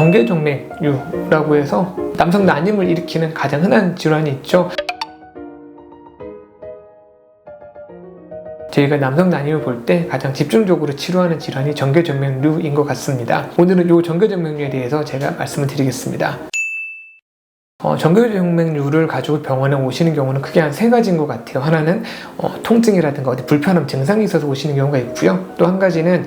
정계정맥류라고 해서 남성 난임을 일으키는 가장 흔한 질환이 있죠. 저희가 남성 난임을 볼 때 가장 집중적으로 치료하는 질환이 정계정맥류인 것 같습니다. 오늘은 이 정계정맥류에 대해서 제가 말씀을 드리겠습니다. 정계정맥류를 가지고 병원에 오시는 경우는 크게 한 3가지인 것 같아요. 하나는 통증이라든가 어디 불편함 증상이 있어서 오시는 경우가 있고요. 또 한 가지는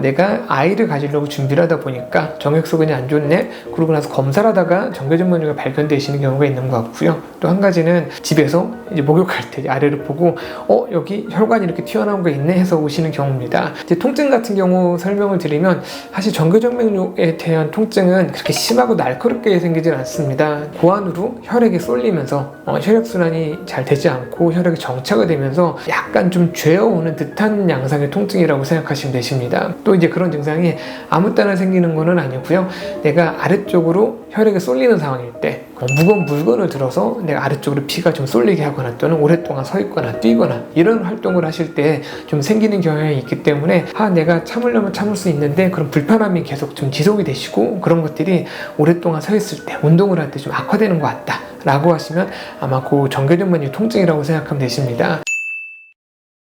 내가 아이를 가지려고 준비를 하다 보니까 정액소견이 안 좋네, 그러고 나서 검사를 하다가 정계정맥류가 발견되시는 경우가 있는 것 같고요. 또 한 가지는 집에서 이제 목욕할 때 아래를 보고 여기 혈관이 이렇게 튀어나온 거 있네 해서 오시는 경우입니다. 이제 통증 같은 경우 설명을 드리면, 사실 정계정맥류에 대한 통증은 그렇게 심하고 날카롭게 생기진 않습니다. 고안으로 혈액이 쏠리면서 혈액순환이 잘 되지 않고 혈액이 정체가 되면서 약간 좀 죄어오는 듯한 양상의 통증이라고 생각하시면 되십니다. 또 이제 그런 증상이 아무 때나 생기는 거는 아니고요. 내가 아래쪽으로 혈액이 쏠리는 상황일 때, 무거운 물건을 들어서 내가 아래쪽으로 피가 좀 쏠리게 하거나 또는 오랫동안 서 있거나 뛰거나 이런 활동을 하실 때 좀 생기는 경향이 있기 때문에 내가 참으려면 참을 수 있는데 그런 불편함이 계속 좀 지속이 되시고, 그런 것들이 오랫동안 서 있을 때, 운동을 할 때 좀 악화되는 것 같다 라고 하시면 아마 그 정계정맥류 통증이라고 생각하면 되십니다.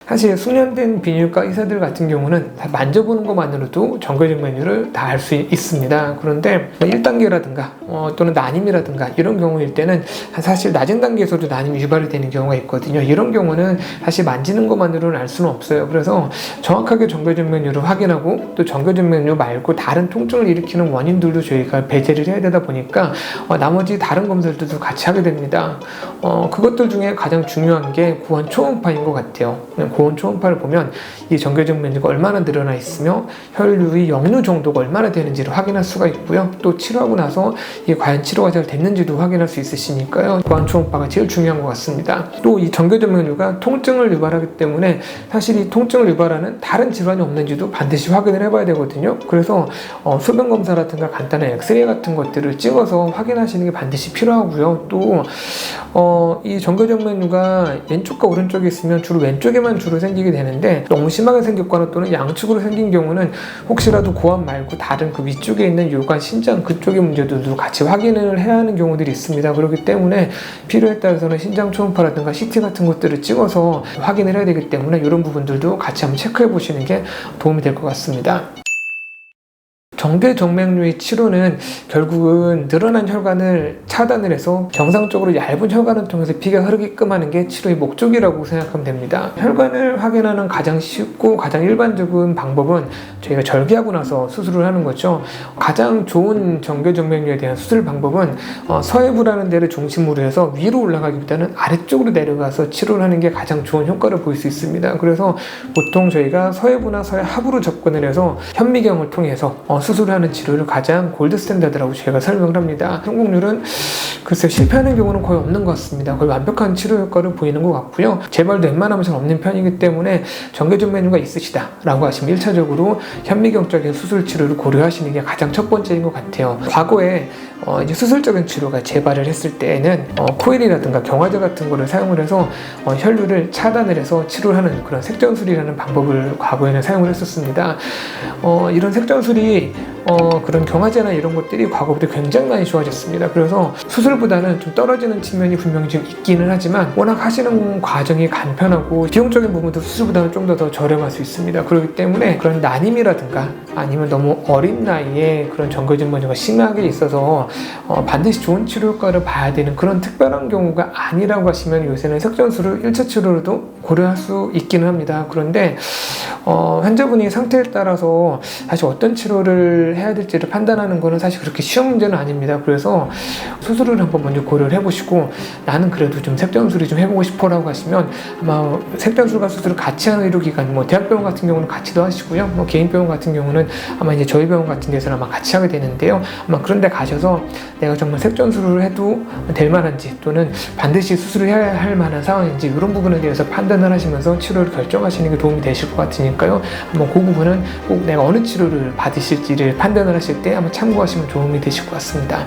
사실 숙련된 비뇨기과 의사들 같은 경우는 다 만져보는 것만으로도 정계정맥류를 다 알 수 있습니다. 그런데 1단계라든가 또는 난임이라든가 이런 경우일 때는 사실 낮은 단계에서도 난임이 유발이 되는 경우가 있거든요. 이런 경우는 사실 만지는 것만으로는 알 수는 없어요. 그래서 정확하게 정계정맥류를 확인하고, 또 정계정맥류 말고 다른 통증을 일으키는 원인들도 저희가 배제를 해야 되다 보니까 나머지 다른 검사들도 같이 하게 됩니다. 그것들 중에 가장 중요한 게 고환 초음파인 것 같아요. 고환 초음파를 보면 이 정계정맥류가 얼마나 늘어나 있으며 혈류의 역류 정도가 얼마나 되는지를 확인할 수가 있고요. 또 치료하고 나서 이게 과연 치료가 잘 됐는지도 확인할 수 있으시니까요. 고환 초음파가 제일 중요한 것 같습니다. 또 이 정계정맥류가 통증을 유발하기 때문에 사실 이 통증을 유발하는 다른 질환이 없는지도 반드시 확인을 해봐야 되거든요. 그래서 소변 검사라든가 간단한 엑스레이 같은 것들을 찍어서 확인하시는 게 반드시 필요하고요. 또 이 정계정맥류가 왼쪽과 오른쪽에 있으면 주로 왼쪽에만 생기게 되는데, 너무 심하게 생겼거나 또는 양측으로 생긴 경우는 혹시라도 고환 말고 다른 그 위쪽에 있는 요관, 신장 그쪽의 문제들도 같이 확인을 해야 하는 경우들이 있습니다. 그렇기 때문에 필요에 따라서는 신장 초음파라든가 CT 같은 것들을 찍어서 확인을 해야 되기 때문에 이런 부분들도 같이 한번 체크해 보시는 게 도움이 될 것 같습니다. 정계정맥류의 치료는 결국은 늘어난 혈관을 차단을 해서 정상적으로 얇은 혈관을 통해서 피가 흐르게끔 하는 게 치료의 목적이라고 생각하면 됩니다. 혈관을 확인하는 가장 쉽고 가장 일반적인 방법은 저희가 절개하고 나서 수술을 하는 거죠. 가장 좋은 정계정맥류에 대한 수술 방법은 서해부라는 데를 중심으로 해서 위로 올라가기보다는 아래쪽으로 내려가서 치료를 하는 게 가장 좋은 효과를 볼 수 있습니다. 그래서 보통 저희가 서해부나 서해하부로 접근을 해서 현미경을 통해서 수술을 하는 치료를 가장 골드 스탠다드라고 제가 설명을 합니다. 성공률은 글쎄 실패하는 경우는 거의 없는 것 같습니다. 거의 완벽한 치료 효과를 보이는 것 같고요. 재발도 웬만하면 잘 없는 편이기 때문에 정계정맥류가 있으시다 라고 하시면 1차적으로 현미경적인 수술 치료를 고려하시는 게 가장 첫 번째인 것 같아요. 과거에 이제 수술적인 치료가 재발을 했을 때에는 코일이라든가 경화제 같은 거를 사용을 해서 혈류를 차단을 해서 치료를 하는 그런 색전술이라는 방법을 과거에는 사용을 했었습니다. 이런 색전술이 그런 경화제나 이런 것들이 과거보다 굉장히 많이 좋아졌습니다. 그래서 수술보다는 좀 떨어지는 측면이 분명히 좀 있기는 하지만 워낙 하시는 과정이 간편하고 비용적인 부분도 수술보다는 좀 더 저렴할 수 있습니다. 그렇기 때문에 그런 난임이라든가 아니면 너무 어린 나이에 그런 정계정맥류가 심하게 있어서 반드시 좋은 치료 효과를 봐야 되는 그런 특별한 경우가 아니라고 하시면 요새는 색전술을 1차 치료로도 고려할 수 있기는 합니다. 그런데 환자분이 상태에 따라서 사실 어떤 치료를 해야 될지를 판단하는 것은 사실 그렇게 쉬운 문제는 아닙니다. 그래서 수술을 한번 먼저 고려를 해보시고, 나는 그래도 좀 색전술이 좀 해보고 싶어 라고 하시면 아마 색전술과 수술을 같이 하는 의료기관, 대학병원 같은 경우는 같이도 하시고요. 개인병원 같은 경우는 아마 이제 저희 병원 같은 데서는 아마 같이 하게 되는데요. 아마 그런 데 가셔서 내가 정말 색전술을 해도 될 만한지 또는 반드시 수술을 해야 할 만한 상황인지 이런 부분에 대해서 판단을 하시면서 치료를 결정하시는 게 도움이 되실 것 같으니까요. 한번 그 부분은 꼭 내가 어느 치료를 받으실지를 판단을 하실 때 한번 참고하시면 도움이 되실 것 같습니다.